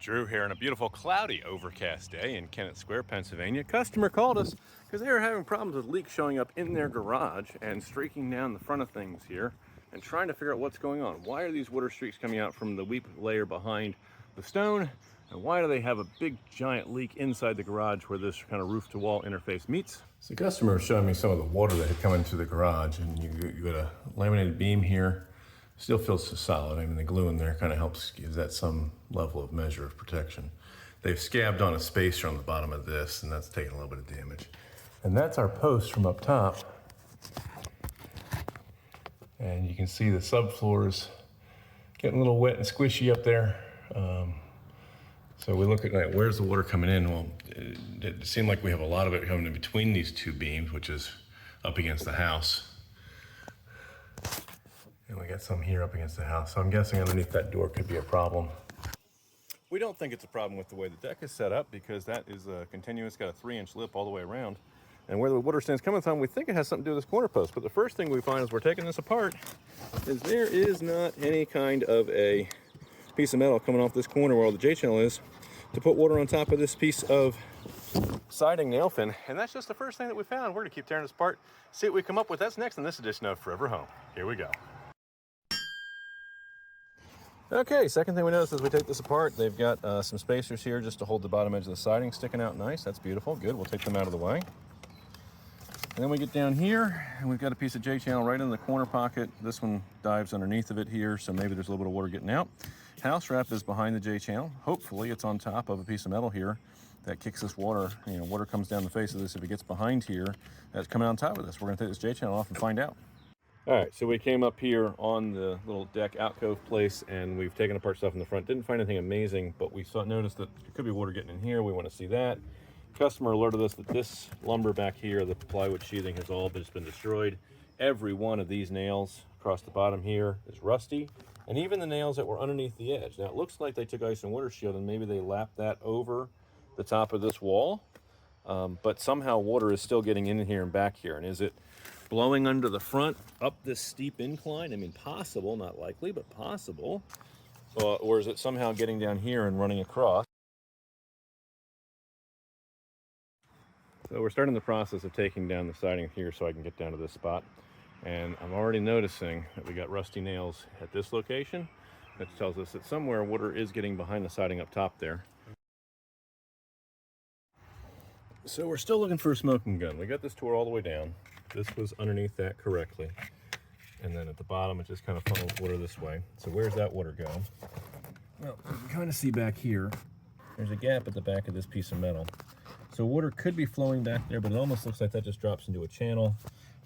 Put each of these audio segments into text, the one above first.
Drew here on a beautiful cloudy overcast day in Kennett Square, Pennsylvania. Customer called us because they were having problems with leaks showing up in their garage and streaking down the front of things here and trying to figure out what's going on. Why are these water streaks coming out from the weep layer behind the stone? And why do they have a big giant leak inside the garage where this kind of roof to wall interface meets? So the customer was showing me some of the water that had come into the garage, and you got a laminated beam here. Still feels solid. I mean, the glue in there kind of helps give that some level of measure of protection. They've scabbed on a spacer on the bottom of this, and that's taken a little bit of damage. And that's our post from up top. And you can see the subfloors getting a little wet and squishy up there. So we look at like, where's the water coming in? Well, it seemed like we have a lot of it coming in between these two beams, which is up against the house. And we got some here up against the house. So I'm guessing underneath that door could be a problem. We don't think it's a problem with the way the deck is set up because that is a continuous, got a 3-inch lip all the way around. And where the water stand's coming from, we think it has something to do with this corner post. But the first thing we find as we're taking this apart is there is not any kind of a piece of metal coming off this corner where all the J-channel is to put water on top of this piece of siding nail fin. And that's just the first thing that we found. We're gonna keep tearing this apart, see what we come up with. That's next in this edition of Forever Home. Here we go. Okay, second thing we notice as we take this apart, they've got some spacers here just to hold the bottom edge of the siding sticking out nice. That's beautiful, good. We'll take them out of the way. And then we get down here, and we've got a piece of J-channel right in the corner pocket. This one dives underneath of it here, so maybe there's a little bit of water getting out. House wrap is behind the J-channel. Hopefully it's on top of a piece of metal here that kicks this water. You know, water comes down the face of this. If it gets behind here, that's coming on top of this. We're gonna take this J-channel off and find out. All right, so we came up here on the little deck alcove place, and we've taken apart stuff in the front. Didn't find anything amazing, but we noticed that there could be water getting in here. We want to see that. Customer alerted us that this lumber back here, the plywood sheathing, has all just been destroyed. Every one of these nails across the bottom here is rusty, and even the nails that were underneath the edge. Now, it looks like they took ice and water shield, and maybe they lapped that over the top of this wall, but somehow water is still getting in here and back here. And is it blowing under the front up this steep incline? I mean, possible, not likely, but possible. Or is it somehow getting down here and running across? So we're starting the process of taking down the siding here so I can get down to this spot. And I'm already noticing that we got rusty nails at this location. That tells us that somewhere water is getting behind the siding up top there. So we're still looking for a smoking gun. We got this tore all the way down. This was underneath that correctly. And then at the bottom, it just kind of funnels water this way. So where's that water go? Well, you can kind of see back here, there's a gap at the back of this piece of metal. So water could be flowing back there, but it almost looks like that just drops into a channel.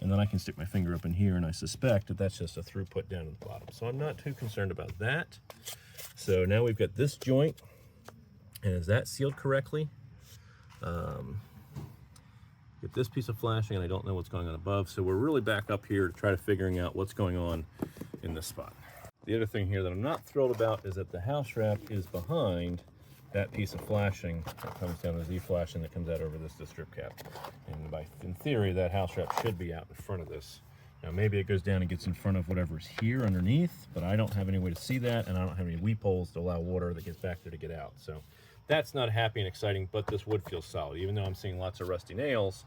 And then I can stick my finger up in here, and I suspect that that's just a throughput down to the bottom. So I'm not too concerned about that. So now we've got this joint, and is that sealed correctly? Get this piece of flashing, and I don't know what's going on above. So we're really back up here to try to figuring out what's going on in this spot. The other thing here that I'm not thrilled about is that the house wrap is behind that piece of flashing that comes down, the Z flashing that comes out over this strip cap. And in theory, that house wrap should be out in front of this. Now maybe it goes down and gets in front of whatever's here underneath, but I don't have any way to see that, and I don't have any weep holes to allow water that gets back there to get out. So that's not happy and exciting, but this wood feels solid. Even though I'm seeing lots of rusty nails,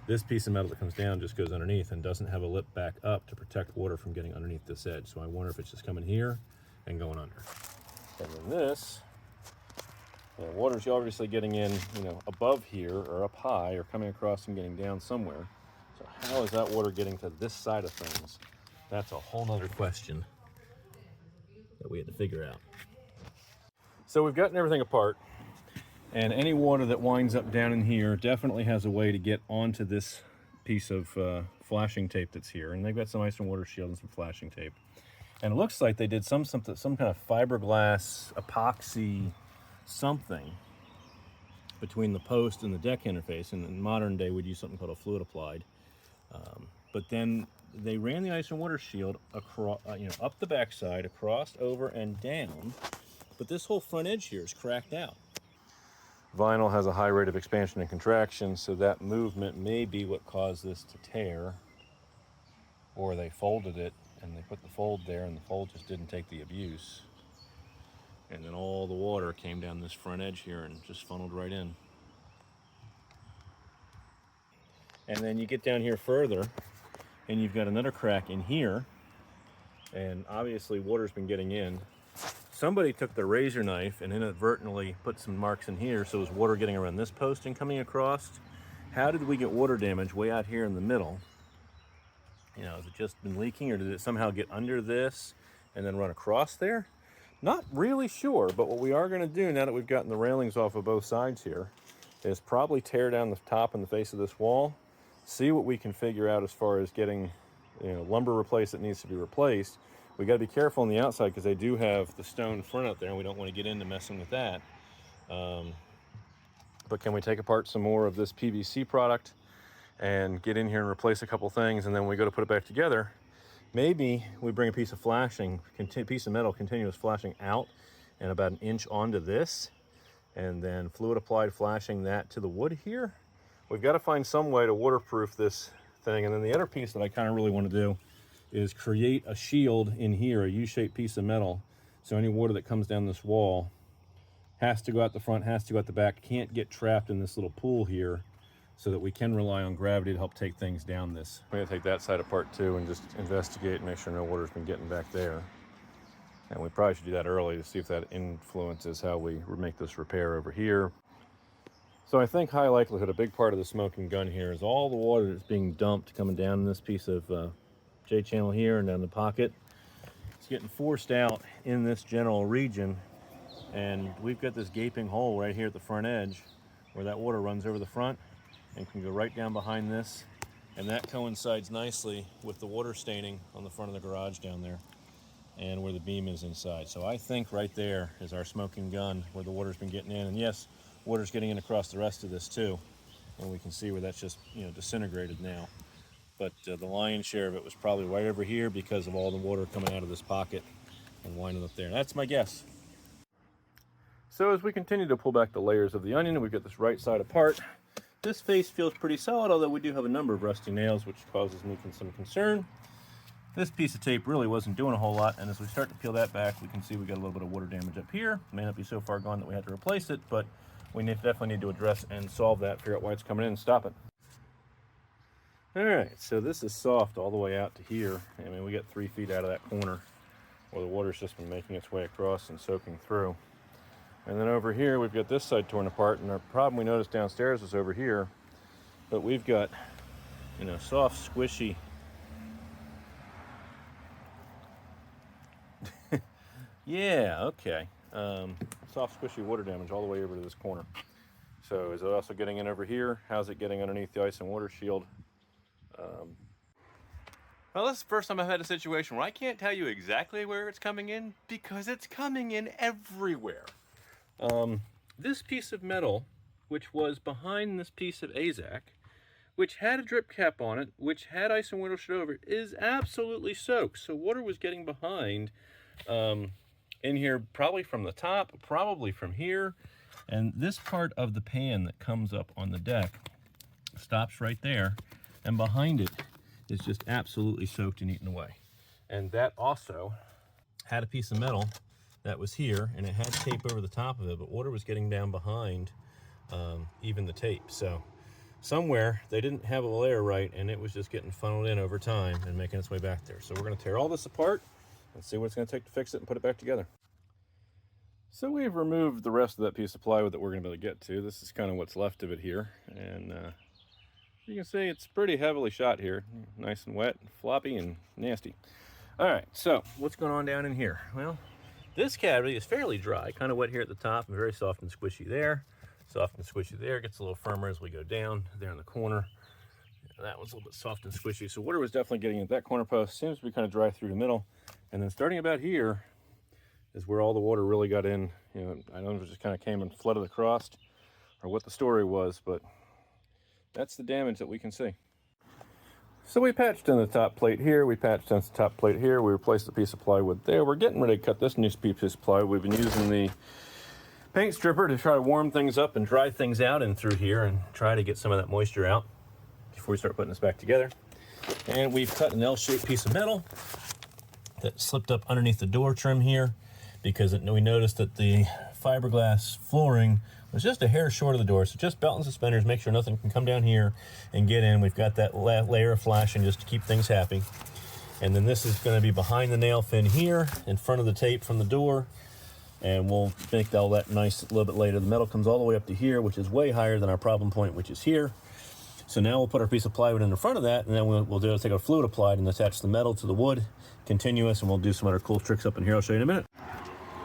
this piece of metal that comes down just goes underneath and doesn't have a lip back up to protect water from getting underneath this edge. So I wonder if it's just coming here and going under. And then this, water's obviously getting in, above here or up high or coming across and getting down somewhere. So how is that water getting to this side of things? That's a whole nother question that we had to figure out. So we've gotten everything apart, and any water that winds up down in here definitely has a way to get onto this piece of flashing tape that's here. And they've got some ice and water shield and some flashing tape. And it looks like they did some kind of fiberglass, epoxy, something between the post and the deck interface. And in modern day, we'd use something called a fluid applied. But then they ran the ice and water shield across, up the backside, across, over, and down. But this whole front edge here is cracked out. Vinyl has a high rate of expansion and contraction, so that movement may be what caused this to tear. Or they folded it and they put the fold there, and the fold just didn't take the abuse. And then all the water came down this front edge here and just funneled right in. And then you get down here further and you've got another crack in here, and obviously water's been getting in. Somebody took their razor knife and inadvertently put some marks in here, so it was water getting around this post and coming across. How did we get water damage way out here in the middle? You know, has it just been leaking, or did it somehow get under this and then run across there? Not really sure, but what we are going to do now that we've gotten the railings off of both sides here is probably tear down the top and the face of this wall, see what we can figure out as far as getting, you know, lumber replaced that needs to be replaced. We got to be careful on the outside because they do have the stone front out there, and we don't want to get into messing with that. But can we take apart some more of this PVC product and get in here and replace a couple things, and then when we go to put it back together, maybe we bring a piece of flashing, piece of metal, continuous flashing out and about an inch onto this, and then fluid applied flashing that to the wood here. We've got to find some way to waterproof this thing. And then the other piece that I kind of really want to do is create a shield in here, a U-shaped piece of metal, so any water that comes down this wall has to go out the front, has to go out the back, can't get trapped in this little pool here, so that we can rely on gravity to help take things down this. We're gonna take that side apart too and just investigate and make sure no water's been getting back there. And we probably should do that early to see if that influences how we make this repair over here. So I think high likelihood, a big part of the smoking gun here is all the water that's being dumped coming down in this piece of J-channel here and down the pocket. It's getting forced out in this general region, and we've got this gaping hole right here at the front edge where that water runs over the front and can go right down behind this, and that coincides nicely with the water staining on the front of the garage down there and where the beam is inside. So I think right there is our smoking gun where the water's been getting in, and yes, water's getting in across the rest of this too, and we can see where that's just, you know, disintegrated now. But the lion's share of it was probably right over here because of all the water coming out of this pocket and winding up there. That's my guess. So as we continue to pull back the layers of the onion, we've got this right side apart. This face feels pretty solid, although we do have a number of rusty nails, which causes me some concern. This piece of tape really wasn't doing a whole lot, and as we start to peel that back, we can see we got a little bit of water damage up here. It may not be so far gone that we have to replace it, but we definitely need to address and solve that, figure out why it's coming in and stop it. All right, so this is soft all the way out to here. I mean, we got 3 feet out of that corner where the water's just been making its way across and soaking through. And then over here, we've got this side torn apart, and our problem we noticed downstairs was over here, but we've got, you know, soft, squishy, yeah, okay, soft, squishy water damage all the way over to this corner. So is it also getting in over here? How's it getting underneath the ice and water shield? Well, this is the first time I've had a situation where I can't tell you exactly where it's coming in because it's coming in everywhere. This piece of metal, which was behind this piece of AZAC, which had a drip cap on it, which had ice and water shield over it, is absolutely soaked. So water was getting behind in here, probably from the top, probably from here. And this part of the pan that comes up on the deck stops right there, and behind it is just absolutely soaked and eaten away. And that also had a piece of metal that was here, and it had tape over the top of it, but water was getting down behind even the tape. So somewhere they didn't have a layer right, and it was just getting funneled in over time and making its way back there. So we're going to tear all this apart and see what it's going to take to fix it and put it back together. So we've removed the rest of that piece of plywood that we're going to be able to get to. This is kind of what's left of it here, and you can see it's pretty heavily shot here, nice and wet, floppy and nasty. All right, so what's going on down in here? Well, this cavity is fairly dry, kind of wet here at the top and very soft and squishy there. Soft and squishy there, gets a little firmer as we go down there in the corner. That one's a little bit soft and squishy. So water was definitely getting at that corner post. Seems to be kind of dry through the middle. And then starting about here is where all the water really got in. You know, I don't know if it just kind of came and flooded across or what the story was, but that's the damage that we can see. So we patched in the top plate here, we patched in the top plate here, we replaced the piece of plywood there. We're getting ready to cut this new piece of plywood. We've been using the paint stripper to try to warm things up and dry things out in through here and try to get some of that moisture out before we start putting this back together. And we've cut an L-shaped piece of metal that slipped up underneath the door trim here. because we noticed that the fiberglass flooring was just a hair short of the door. So just belt and suspenders, make sure nothing can come down here and get in. We've got that layer of flashing just to keep things happy. And then this is going to be behind the nail fin here, in front of the tape from the door. And we'll make all that nice a little bit later. The metal comes all the way up to here, which is way higher than our problem point, which is here. So now we'll put our piece of plywood in the front of that, and then we'll take our fluid applied and attach the metal to the wood, continuous, and we'll do some other cool tricks up in here. I'll show you in a minute.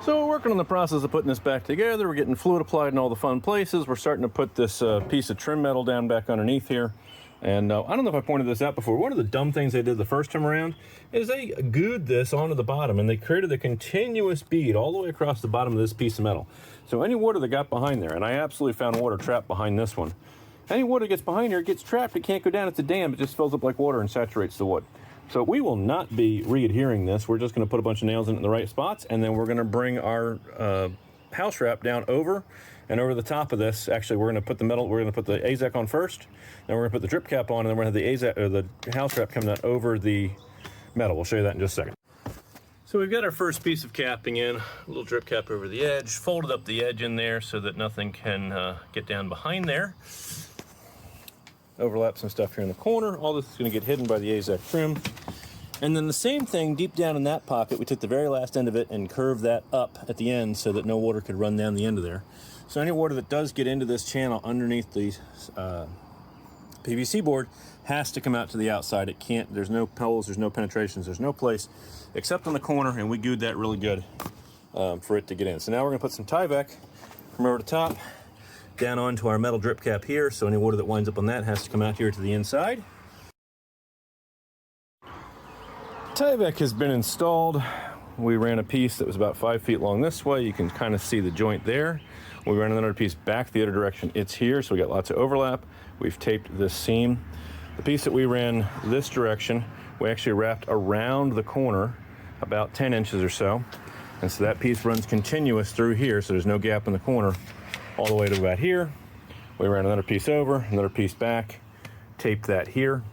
So we're working on the process of putting this back together. We're getting fluid applied in all the fun places. We're starting to put this piece of trim metal down back underneath here. And I don't know if I pointed this out before. One of the dumb things they did the first time around is they glued this onto the bottom, and they created a continuous bead all the way across the bottom of this piece of metal. So any water that got behind there, and I absolutely found water trapped behind this one. Any water that gets behind here, it gets trapped. It can't go down. It's a dam. It just fills up like water and saturates the wood. So we will not be re-adhering this. We're just going to put a bunch of nails in the right spots, and then we're going to bring our house wrap down over and over the top of this. Actually, we're going to put the metal, we're going to put the AZEK on first, then we're going to put the drip cap on, and then we're going to have the AZEK, or the house wrap coming out over the metal. We'll show you that in just a second. So we've got our first piece of capping in, a little drip cap over the edge, folded up the edge in there so that nothing can get down behind there. Overlap some stuff here in the corner. All this is going to get hidden by the AZEK trim. And then the same thing deep down in that pocket, we took the very last end of it and curved that up at the end so that no water could run down the end of there. So any water that does get into this channel underneath the PVC board has to come out to the outside. It can't, there's no holes, there's no penetrations, there's no place except on the corner, and we glued that really good for it to get in. So now we're gonna put some Tyvek from over the top down onto our metal drip cap here, so any water that winds up on that has to come out here to the inside. Tyvek has been installed. We ran a piece that was about 5 feet long this way. You can kind of see the joint there. We ran another piece back the other direction. It's here, so we got lots of overlap. We've taped this seam. The piece that we ran this direction, we actually wrapped around the corner about 10 inches or so. And so that piece runs continuous through here, so there's no gap in the corner all the way to about here. We ran another piece over, another piece back, taped that here.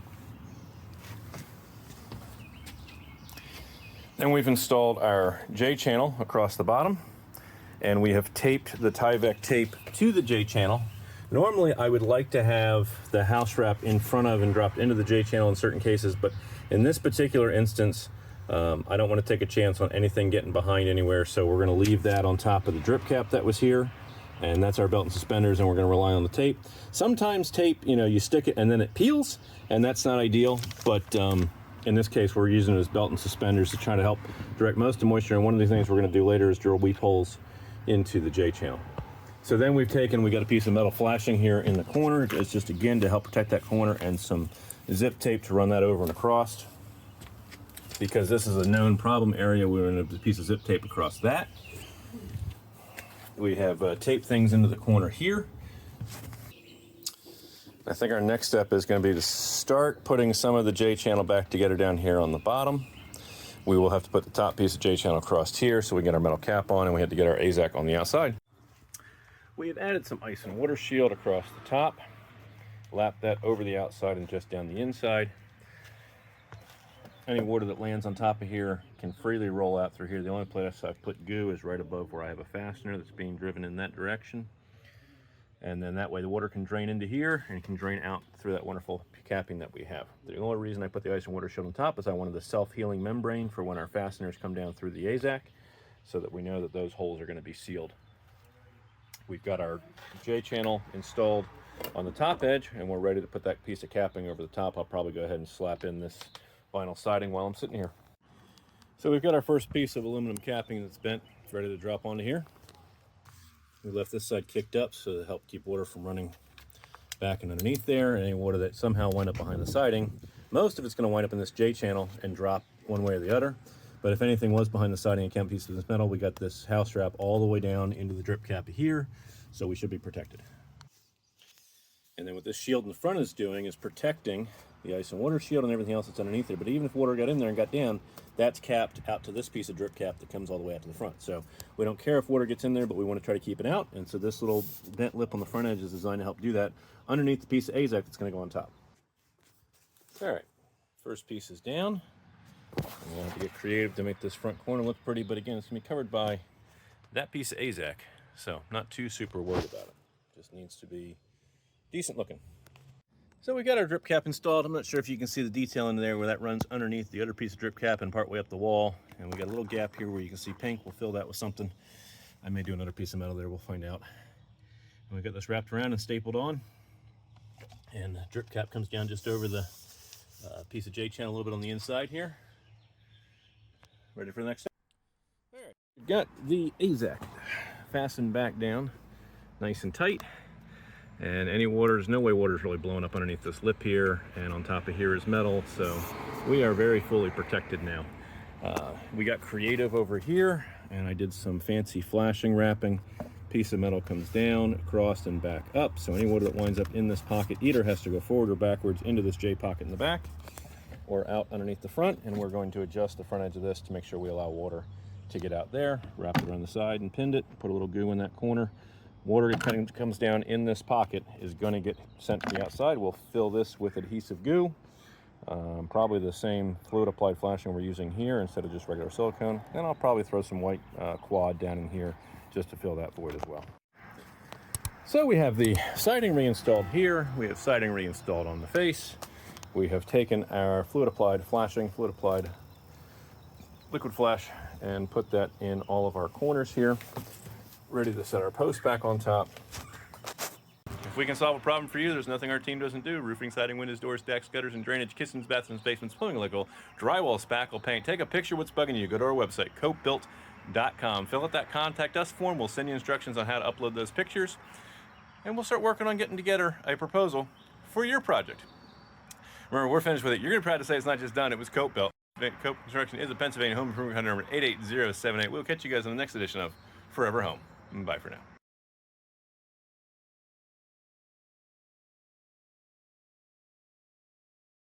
Then we've installed our J-channel across the bottom, and we have taped the Tyvek tape to the J-channel. Normally I would like to have the house wrap in front of and dropped into the J-channel in certain cases, but in this particular instance, I don't want to take a chance on anything getting behind anywhere, so we're going to leave that on top of the drip cap that was here, and that's our belt and suspenders, and we're going to rely on the tape. Sometimes tape, you know, you stick it and then it peels, and that's not ideal, but in this case, we're using it as belt and suspenders to try to help direct most of the moisture. And one of the things we're going to do later is drill weep holes into the J-channel. So then we got a piece of metal flashing here in the corner. It's just, again, to help protect that corner, and some zip tape to run that over and across. Because this is a known problem area, we're going to put a piece of zip tape across that. We have taped things into the corner here. I think our next step is going to be to start putting some of the J-channel back together down here on the bottom. We will have to put the top piece of J-channel across here so we get our metal cap on, and we have to get our AZEK on the outside. We have added some ice and water shield across the top, lap that over the outside and just down the inside. Any water that lands on top of here can freely roll out through here. The only place I've put goo is right above where I have a fastener that's being driven in that direction. And then that way the water can drain into here and can drain out through that wonderful capping that we have. The only reason I put the ice and water shield on top is I wanted the self-healing membrane for when our fasteners come down through the AZEK, so that we know that those holes are going to be sealed. We've got our J-channel installed on the top edge, and we're ready to put that piece of capping over the top. I'll probably go ahead and slap in this vinyl siding while I'm sitting here. So we've got our first piece of aluminum capping that's bent, ready to drop onto here. We left this side kicked up so to help keep water from running back and underneath there, and any water that somehow wind up behind the siding. Most of it's going to wind up in this J-channel and drop one way or the other. But if anything was behind the siding and came piece of this metal, we got this house wrap all the way down into the drip cap here, so we should be protected. And then what this shield in the front is doing is protecting the ice and water shield and everything else that's underneath there. But even if water got in there and got down, that's capped out to this piece of drip cap that comes all the way out to the front. So we don't care if water gets in there, but we want to try to keep it out. And so this little bent lip on the front edge is designed to help do that underneath the piece of AZEK that's going to go on top. All right, first piece is down. And we'll have to get creative to make this front corner look pretty, but again, it's gonna be covered by that piece of AZAC, so not too super worried about it. Just needs to be decent looking. So we got our drip cap installed. I'm not sure if you can see the detail in there where that runs underneath the other piece of drip cap and partway up the wall. And we got a little gap here where you can see pink. We'll fill that with something. I may do another piece of metal there, we'll find out. And we got this wrapped around and stapled on. And the drip cap comes down just over the piece of J-channel a little bit on the inside here. Ready for the next step? All right, we've got the AZAC fastened back down nice and tight. And any water, there's no way water is really blowing up underneath this lip here, and on top of here is metal, so we are very fully protected now. We got creative over here, and I did some fancy flashing wrapping. Piece of metal comes down, across, and back up, so any water that winds up in this pocket either has to go forward or backwards into this J pocket in the back, or out underneath the front, and we're going to adjust the front edge of this to make sure we allow water to get out there. Wrap it around the side and pinned it, put a little goo in that corner. Water that comes down in this pocket is going to get sent to the outside. We'll fill this with adhesive goo, probably the same fluid applied flashing we're using here instead of just regular silicone. And I'll probably throw some white quad down in here just to fill that void as well. So we have the siding reinstalled here. We have siding reinstalled on the face. We have taken our fluid applied flashing, fluid applied liquid flash, and put that in all of our corners here. Ready to set our post back on top. If we can solve a problem for you, there's nothing our team doesn't do. Roofing, siding, windows, doors, decks, gutters, and drainage, kitchens, bathrooms, basements, plumbing, electrical, drywall, spackle, paint. Take a picture of what's bugging you. Go to our website, copebuilt.com. Fill out that contact us form. We'll send you instructions on how to upload those pictures. And we'll start working on getting together a proposal for your project. Remember, we're finished with it. You're going to be proud to say it's not just done. It was Cope Built. Cope Construction is a Pennsylvania home improvement number 88078. We'll catch you guys on the next edition of Forever Home. Bye for now.